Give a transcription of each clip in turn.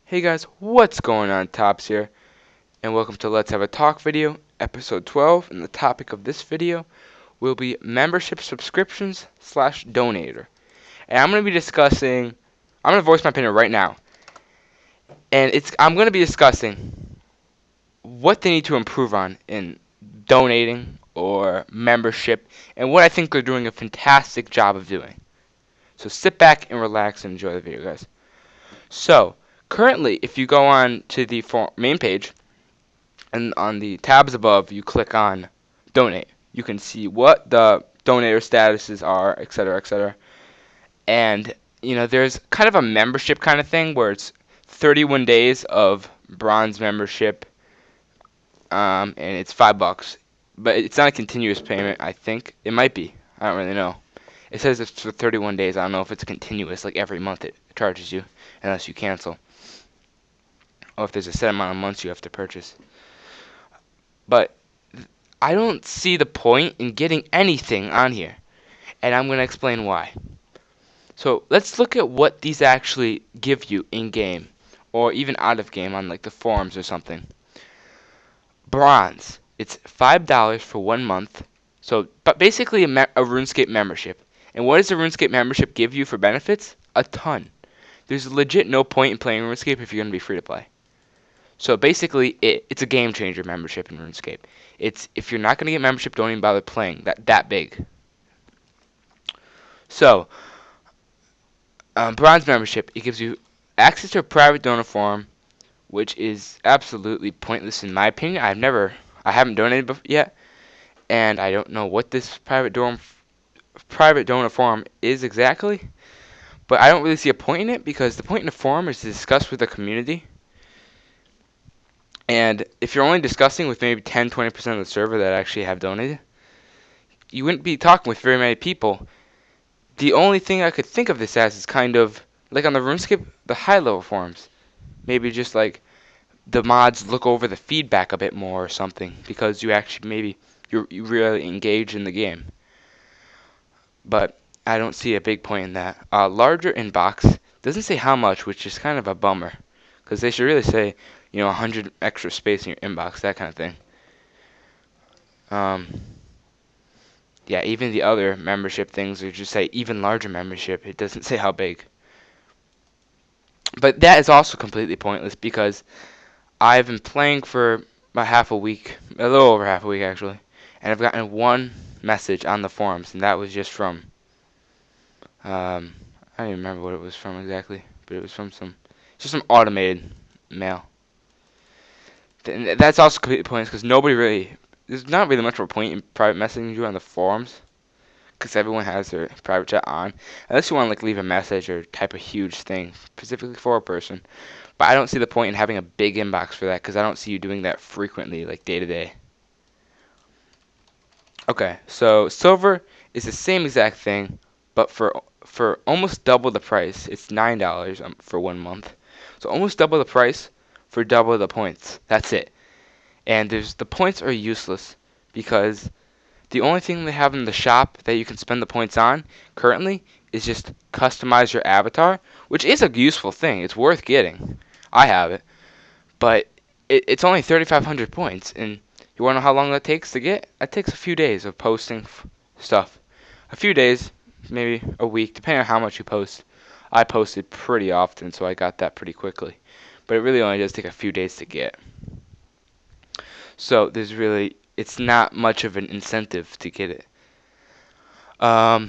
Hey guys, what's going on? Tops here, and welcome to Let's Have a Talk video, episode 12, and the topic of this video will be membership subscriptions slash donator. And I'm going to be discussing, I'm going to voice my opinion right now, and I'm going to be discussing what they need to improve on in donating or membership, and what I think they're doing a fantastic job of doing. So sit back and relax and enjoy the video, guys. So, currently, if you go on to the main page, and on the tabs above, you click on donate. You can see what the donator statuses are, etc., etc. And there's kind of a membership kind of thing where it's 31 days of bronze membership, and it's $5. But it's not a continuous payment. I think it might be. I don't really know. It says it's for 31 days. I don't know if it's continuous, like every month it charges you, unless you cancel, or if there's a set amount of months you have to purchase. But I don't see the point in getting anything on here, and I'm going to explain why. So let's look at what these actually give you in-game, or even out of game on like the forums or something. Bronze, it's $5 for 1 month, but basically a RuneScape membership. And what does a RuneScape membership give you for benefits? A ton. There's legit no point in playing RuneScape if you're going to be free to play. So basically, it's a game changer membership in RuneScape. If you're not going to get membership, don't even bother playing that big. So, bronze membership, it gives you access to a private donor forum, which is absolutely pointless in my opinion. I haven't donated yet, and I don't know what this private donor forum is exactly. But I don't really see a point in it, because the point in the forum is to discuss with the community. And if you're only discussing with maybe 10-20% of the server that actually have donated, you wouldn't be talking with very many people. The only thing I could think of this as is kind of like on the RuneScape, the high-level forums. Maybe just like the mods look over the feedback a bit more or something, because you actually you really engage in the game. But I don't see a big point in that. Larger inbox doesn't say how much, which is kind of a bummer, because they should really say 100 extra space in your inbox, that kind of thing. Yeah, even the other membership things, they just say even larger membership. It doesn't say how big. But that is also completely pointless, because I've been playing for about half a week, a little over half a week actually, and I've gotten one message on the forums, and that was just from, I don't even remember what it was from exactly, but it was from just some automated mail. And that's also completely pointless, because there's not really much of a point in private messaging you on the forums, because everyone has their private chat on, unless you want to like leave a message or type a huge thing specifically for a person. But I don't see the point in having a big inbox for that, because I don't see you doing that frequently, like day to day. Okay, so silver is the same exact thing, but for almost double the price. It's $9 for 1 month, so almost double the price for double the points. That's it. And the points are useless, because the only thing they have in the shop that you can spend the points on currently is just customize your avatar, which is a useful thing. It's worth getting. I have it, but it's only 3,500 points, and you want to know how long that takes to get? It takes a few days of posting stuff. A few days, maybe a week, depending on how much you post. I posted pretty often, so I got that pretty quickly. But it really only does take a few days to get. So it's not much of an incentive to get it. Yeah,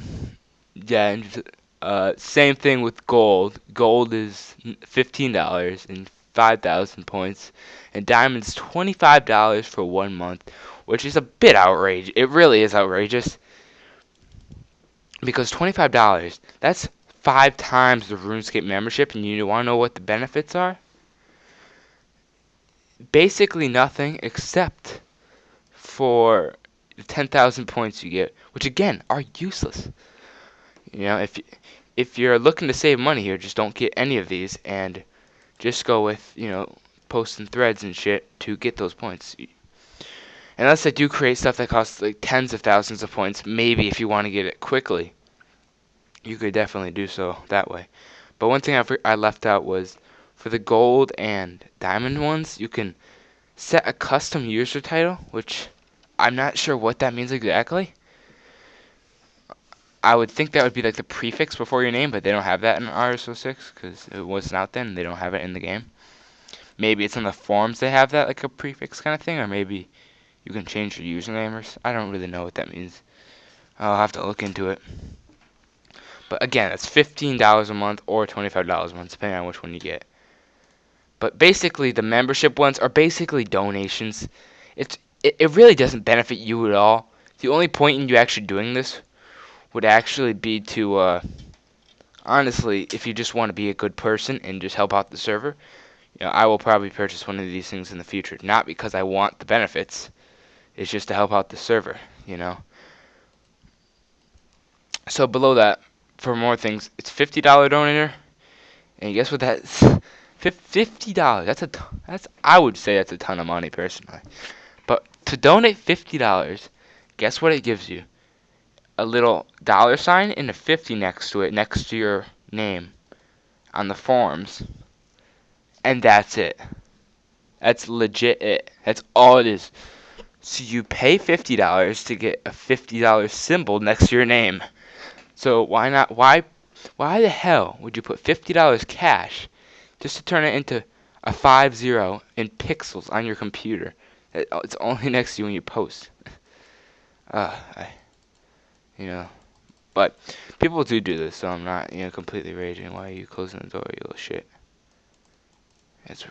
and same thing with gold. Gold is $15 and 5,000 points, and diamond's $25 for 1 month, which is a bit outrageous. It really is outrageous, because $25, that's 5 times the RuneScape membership, and you want to know what the benefits are? Basically nothing, except for the 10,000 points you get, which again are useless. If you're looking to save money here, just don't get any of these, and just go with posting threads and shit to get those points. Unless they do create stuff that costs like tens of thousands of points, maybe if you want to get it quickly, you could definitely do so that way. But one thing I left out was For the gold and diamond ones, you can set a custom user title, which I'm not sure what that means exactly. I would think that would be like the prefix before your name, but they don't have that in RS06 because it wasn't out then. They don't have it in the game. Maybe it's on the forums they have that, like a prefix kind of thing, or maybe you can change your username or I don't really know what that means. I'll have to look into it. But again, it's $15 a month or $25 a month, depending on which one you get. But basically, the membership ones are basically donations. It really doesn't benefit you at all. The only point in you actually doing this would actually be to, honestly, if you just want to be a good person and just help out the server, I will probably purchase one of these things in the future. Not because I want the benefits. It's just to help out the server. So below that, for more things, it's $50 donator. And guess what that's? $50. That's I would say that's a ton of money personally. But to donate $50, guess what it gives you? A little dollar sign and a 50 next to it, next to your name on the forums. And that's it. That's legit it. That's all it is. So you pay $50 to get a $50 symbol next to your name. So why not? Why the hell would you put $50 cash just to turn it into a 50 in pixels on your computer? It's only next to you when you post. Uh, I, you know. But people do this, so I'm not, completely raging. Why are you closing the door, you little shit? It's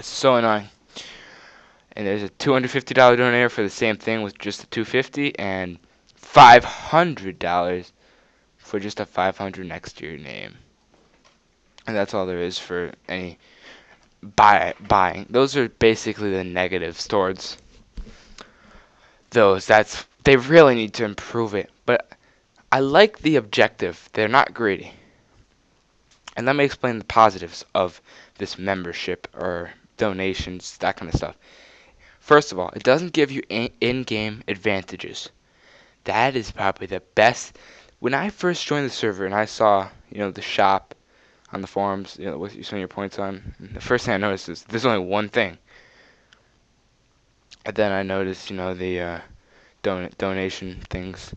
so annoying. And there's a $250 donator for the same thing with just a $250, and $500 for just a 500 next to your name. And that's all there is for any buying. Those are basically the negatives towards those. They really need to improve it. But I like the objective. They're not greedy. And let me explain the positives of this membership or donations, that kind of stuff. First of all, it doesn't give you in-game advantages. That is probably the best. When I first joined the server and I saw, the shop on the forums, what you spend your points on, the first thing I noticed is there's only one thing. And then I noticed, the donation things.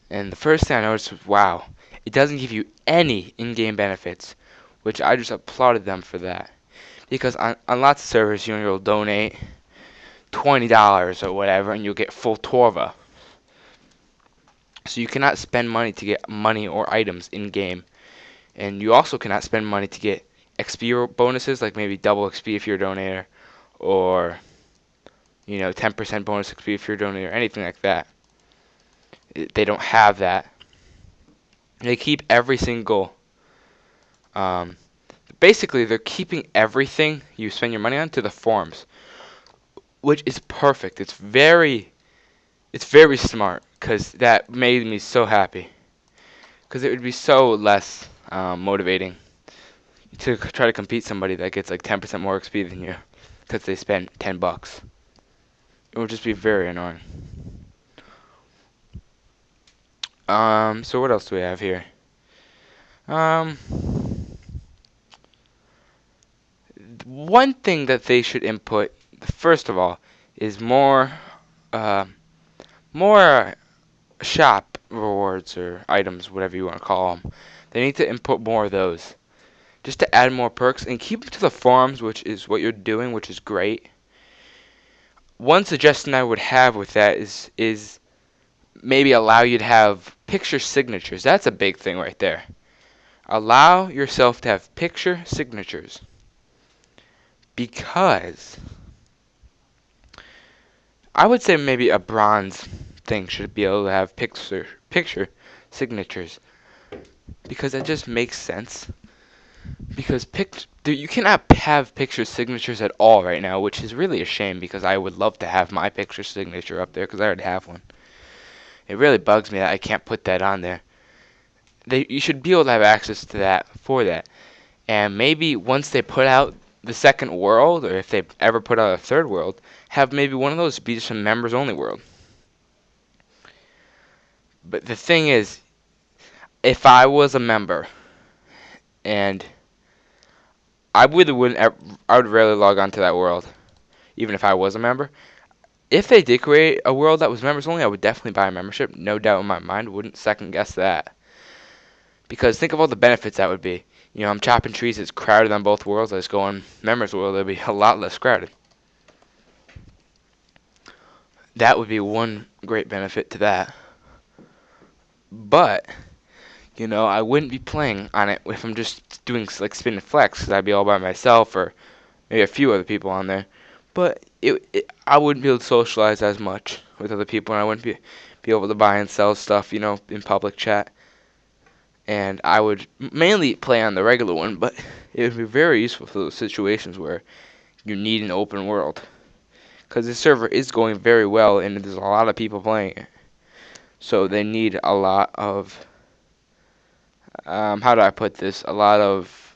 And the first thing I noticed was, wow, it doesn't give you any in-game benefits, which I just applauded them for that. Because on lots of servers, you'll donate $20 or whatever, and you'll get full Torva. So you cannot spend money to get money or items in-game. And you also cannot spend money to get XP bonuses, like maybe double XP if you're a donator, or 10% bonus XP if you're a donator, anything like that. They don't have that. They keep every single. Basically, they're keeping everything you spend your money on to the forums, which is perfect. It's very smart, because that made me so happy. Because it would be so less motivating to try to compete somebody that gets like 10% more XP than you, because they spent $10. It would just be very annoying. So what else do we have here? One thing that they should input, first of all, is more shop rewards or items, whatever you want to call them. They need to input more of those, just to add more perks and keep them to the forums, which is what you're doing, which is great. One suggestion I would have with that is maybe allow you to have picture signatures. That's a big thing right there. Allow yourself to have picture signatures, because I would say maybe a bronze thing should be able to have picture signatures, because that just makes sense. Because you cannot have picture signatures at all right now, which is really a shame, because I would love to have my picture signature up there, because I already have one. It really bugs me that I can't put that on there. You should be able to have access to that for that. And maybe once they put out the second world, or if they ever put out a third world, have maybe one of those be just a members only world. But the thing is, if I was a member and I really wouldn't. I would rarely log on to that world, even if I was a member. If they did create a world that was members only, I would definitely buy a membership. No doubt in my mind. Wouldn't second guess that. Because think of all the benefits that would be. You know, I'm chopping trees. It's crowded on both worlds. I just go on members world. It'd be a lot less crowded. That would be one great benefit to that. But you know, I wouldn't be playing on it if I'm just doing like spin and flex, because I'd be all by myself or maybe a few other people on there. But I wouldn't be able to socialize as much with other people, and I wouldn't be able to buy and sell stuff, you know, in public chat. And I would mainly play on the regular one, but it would be very useful for those situations where you need an open world. Because the server is going very well, and there's a lot of people playing it. So they need a lot of, how do I put this? A lot of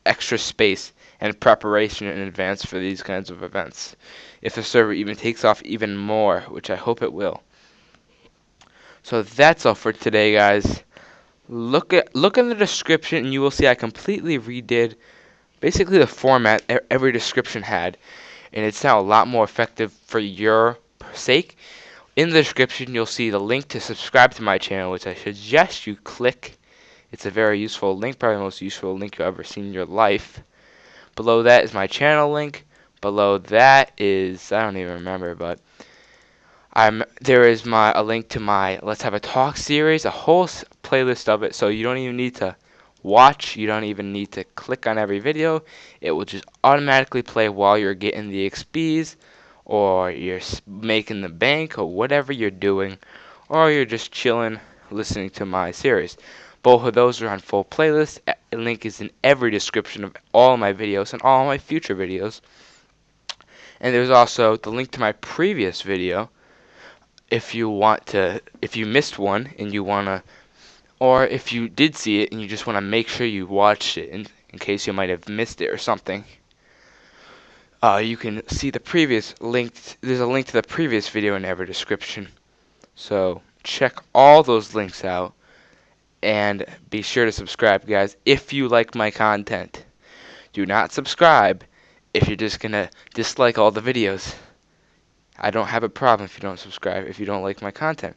extra space and preparation in advance for these kinds of events. If the server even takes off even more, which I hope it will. So that's all for today, guys. Look in the description, and you will see I completely redid basically the format every description had, and it's now a lot more effective for your sake. In the description, you'll see the link to subscribe to my channel, which I suggest you click. It's a very useful link, probably the most useful link you've ever seen in your life. Below that is my channel link. Below that is, I don't even remember, but there is a link to my Let's Have a Talk series, a whole playlist of it, so you don't even need to watch, you don't even need to click on every video. It will just automatically play while you're getting the XPs, or you're making the bank, or whatever you're doing, or you're just chilling listening to my series. Both of those are on full playlists. A link is in every description of all my videos and all my future videos. And there's also the link to my previous video if you missed one and you want to, or if you did see it and you just want to make sure you watched it in case you might have missed it or something. You can see the previous link. There's a link to the previous video in every description. So check all those links out. And be sure to subscribe, guys, if you like my content. Do not subscribe if you're just going to dislike all the videos. I don't have a problem if you don't subscribe, if you don't like my content.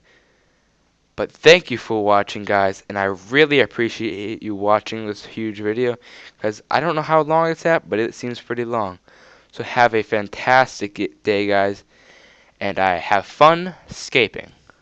But thank you for watching, guys, and I really appreciate you watching this huge video, because I don't know how long it's at, but it seems pretty long. So have a fantastic day, guys, and I have fun scaping.